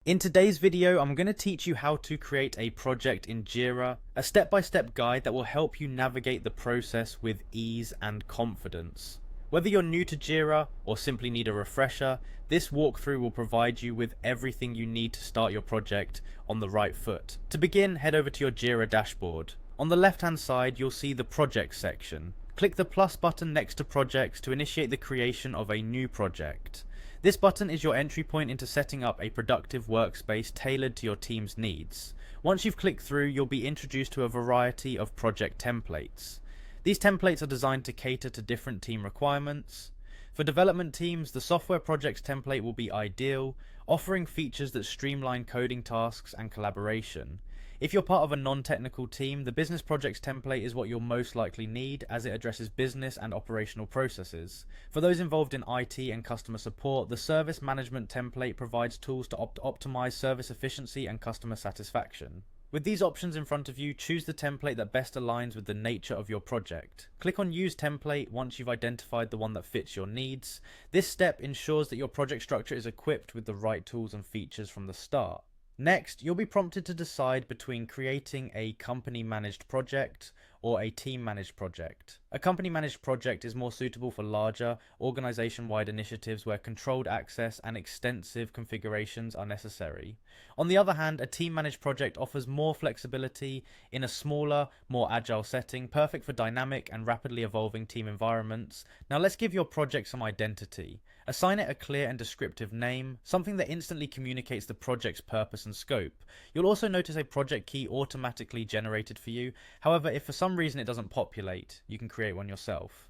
In today's video, I'm going to teach you how to create a project in Jira, a step-by-step guide that will help you navigate the process with ease and confidence. Whether you're new to Jira or simply need a refresher, this walkthrough will provide you with everything you need to start your project on the right foot. To begin, head over to your Jira dashboard. On the left-hand side, you'll see the Projects section. Click the plus button next to Projects to initiate the creation of a new project. This button is your entry point into setting up a productive workspace tailored to your team's needs. Once you've clicked through, you'll be introduced to a variety of project templates. These templates are designed to cater to different team requirements. For development teams, the software projects template will be ideal, offering features that streamline coding tasks and collaboration. If you're part of a non-technical team, the business projects template is what you'll most likely need, as it addresses business and operational processes. For those involved in IT and customer support, the service management template provides tools to optimize service efficiency and customer satisfaction. With these options in front of you, choose the template that best aligns with the nature of your project. Click on Use Template once you've identified the one that fits your needs. This step ensures that your project structure is equipped with the right tools and features from the start. Next, you'll be prompted to decide between creating a company-managed project or a team-managed project. A company-managed project is more suitable for larger, organization-wide initiatives where controlled access and extensive configurations are necessary. On the other hand, a team-managed project offers more flexibility in a smaller, more agile setting, perfect for dynamic and rapidly evolving team environments. Now let's give your project some identity. Assign it a clear and descriptive name, something that instantly communicates the project's purpose and scope. You'll also notice a project key automatically generated for you. However, if for some reason it doesn't populate, you can create one yourself.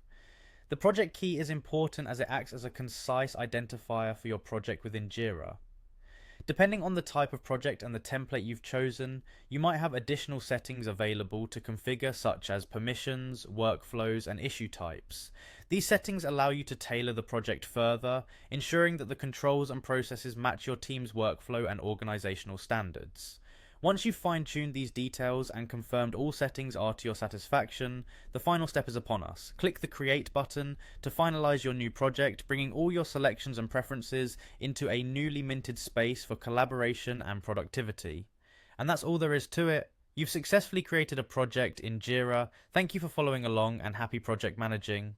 The project key is important as it acts as a concise identifier for your project within Jira. Depending on the type of project and the template you've chosen, you might have additional settings available to configure, such as permissions, workflows, and issue types. These settings allow you to tailor the project further, ensuring that the controls and processes match your team's workflow and organizational standards. Once you've fine-tuned these details and confirmed all settings are to your satisfaction, the final step is upon us. Click the Create button to finalize your new project, bringing all your selections and preferences into a newly minted space for collaboration and productivity. And that's all there is to it. You've successfully created a project in Jira. Thank you for following along and happy project managing.